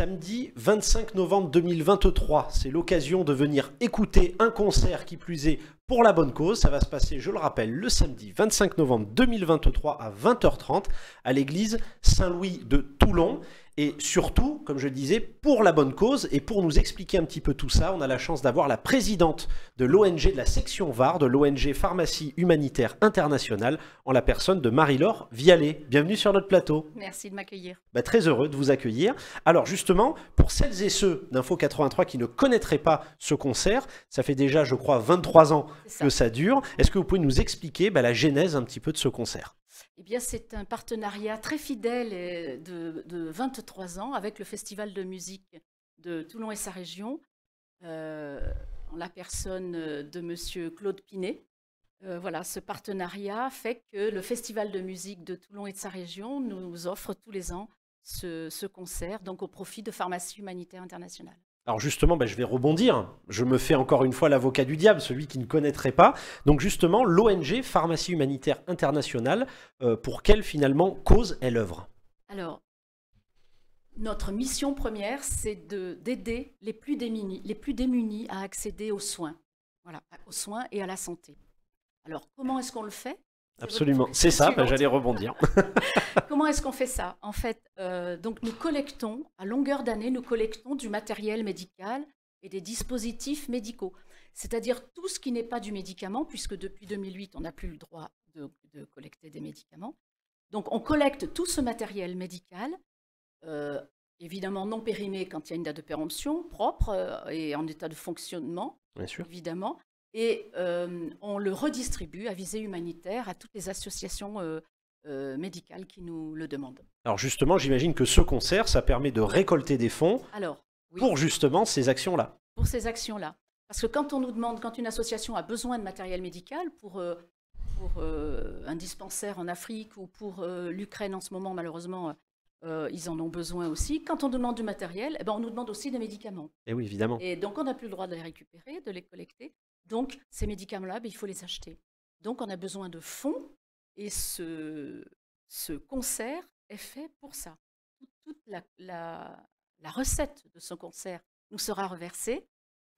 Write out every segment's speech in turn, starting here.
Samedi 25 novembre 2023, c'est l'occasion de venir écouter un concert qui plus est pour la bonne cause. Ça va se passer, je le rappelle, le samedi 25 novembre 2023 à 20h30 à l'église Saint-Louis de Toulon. Et surtout, comme je le disais, pour la bonne cause. Et pour nous expliquer un petit peu tout ça, on a la chance d'avoir la présidente de l'ONG de la section VAR, de l'ONG Pharmacie Humanitaire Internationale, en la personne de Marie-Laure Vialet. Bienvenue sur notre plateau. Merci de m'accueillir. Très heureux de vous accueillir. Alors justement, pour celles et ceux d'Info 83 qui ne connaîtraient pas ce concert, ça fait déjà, je crois, 23 ans que ça dure. Est-ce que vous pouvez nous expliquer la genèse un petit peu de ce concert ? Eh bien, c'est un partenariat très fidèle de 23 ans avec le Festival de musique de Toulon et sa région, en la personne de monsieur Claude Pinet. Voilà, ce partenariat fait que le Festival de musique de Toulon et de sa région nous offre tous les ans ce concert, donc au profit de Pharmacie Humanitaire Internationale. Alors justement, je vais rebondir. Je me fais encore une fois l'avocat du diable, celui qui ne connaîtrait pas. Donc justement, l'ONG Pharmacie Humanitaire Internationale, pour quelle finalement cause elle œuvre? Alors, notre mission première, c'est d'aider les plus démunis à accéder aux soins. Voilà, aux soins et à la santé. Alors, comment est-ce qu'on le fait? Absolument, c'est ça, j'allais rebondir. Comment est-ce qu'on fait ça? En fait, donc nous collectons, à longueur d'année, nous collectons du matériel médical et des dispositifs médicaux. C'est-à-dire tout ce qui n'est pas du médicament, puisque depuis 2008, on n'a plus le droit de collecter des médicaments. Donc on collecte tout ce matériel médical, évidemment non périmé quand il y a une date de péremption, propre et en état de fonctionnement, bien sûr. Évidemment. Et on le redistribue à visée humanitaire à toutes les associations médicales qui nous le demandent. Alors justement, j'imagine que ce concert, ça permet de récolter des fonds pour justement ces actions-là. Pour ces actions-là. Parce que quand on nous demande, quand une association a besoin de matériel médical pour un dispensaire en Afrique ou pour l'Ukraine en ce moment, malheureusement, ils en ont besoin aussi. Quand on demande du matériel, on nous demande aussi des médicaments. Et oui, évidemment. Et donc on n'a plus le droit de les récupérer, de les collecter. Donc, ces médicaments-là, il faut les acheter. Donc, on a besoin de fonds et ce concert est fait pour ça. Toute la recette de ce concert nous sera reversée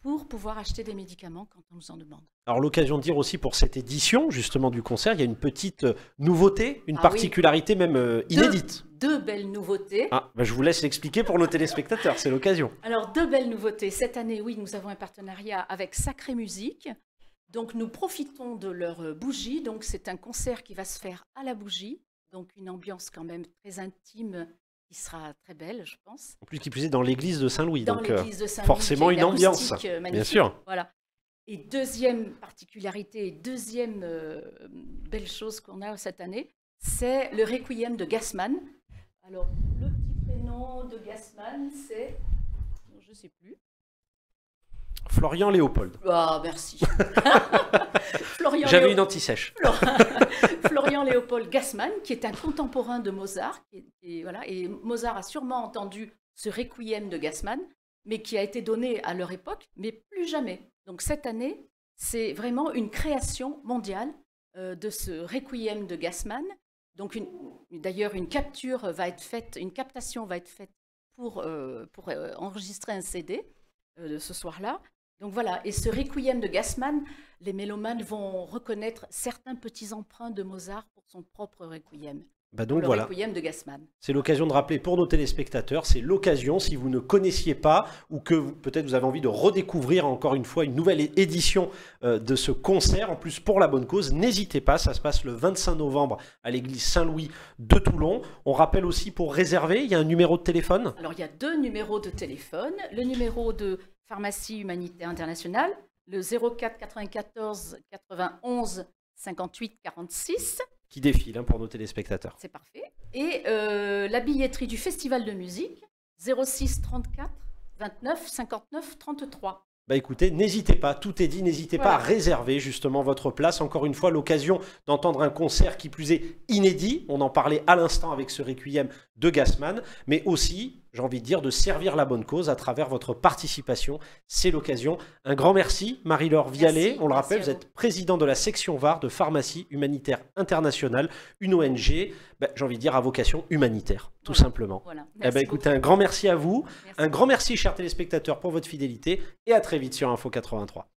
pour pouvoir acheter des médicaments quand on nous en demande. Alors, l'occasion de dire aussi pour cette édition, justement, du concert, il y a une petite nouveauté, une particularité même inédite. Deux belles nouveautés. Je vous laisse l'expliquer pour nos téléspectateurs, c'est l'occasion. Alors, deux belles nouveautés. Cette année, oui, nous avons un partenariat avec Sacré Musique. Donc, nous profitons de leur bougie. Donc, c'est un concert qui va se faire à la bougie. Donc, une ambiance quand même très intime qui sera très belle, je pense. En plus, qui plus est dans l'église de Saint-Louis. Dans donc l'église de Saint-Louis, forcément une ambiance, magnifique. bien sûr. Voilà. Et deuxième particularité, deuxième belle chose qu'on a cette année, c'est le Requiem de Gassman. Alors, le petit prénom de Gassman, c'est... Je ne sais plus. Florian Léopold. Merci. J'avais une anti-sèche. Florian Léopold Gassman, qui est un contemporain de Mozart. Et Mozart a sûrement entendu ce Requiem de Gassman, mais qui a été donné à leur époque, mais plus jamais. Donc cette année, c'est vraiment une création mondiale de ce Requiem de Gassman. Donc d'ailleurs, une captation va être faite pour enregistrer un CD de ce soir-là. Donc voilà, et ce Requiem de Gassman, les mélomanes vont reconnaître certains petits emprunts de Mozart pour son propre Requiem. Donc voilà, Requiem de Gassman. C'est l'occasion de rappeler pour nos téléspectateurs, c'est l'occasion, si vous ne connaissiez pas ou que peut-être vous avez envie de redécouvrir encore une fois une nouvelle édition de ce concert, en plus pour la bonne cause, n'hésitez pas, ça se passe le 25 novembre à l'église Saint-Louis de Toulon. On rappelle aussi pour réserver, il y a un numéro de téléphone? Alors il y a deux numéros de téléphone, le numéro de Pharmacie Humanitaire Internationale, le 04 94 91 58 46. Qui défile pour nos téléspectateurs. C'est parfait. Et la billetterie du Festival de musique, 06 34 29 59 33. Écoutez, n'hésitez pas, tout est dit, n'hésitez pas à réserver justement votre place. Encore une fois, l'occasion d'entendre un concert qui plus est inédit. On en parlait à l'instant avec ce Requiem de Gassman, mais aussi j'ai envie de dire, de servir la bonne cause à travers votre participation. C'est l'occasion. Un grand merci, Marie-Laure Vialet. On le rappelle, vous êtes président de la section VAR de Pharmacie Humanitaire Internationale, une ONG, j'ai envie de dire, à vocation humanitaire, tout simplement. Voilà. Écoutez, un grand merci à vous. Un grand merci, chers téléspectateurs, pour votre fidélité et à très vite sur Info 83.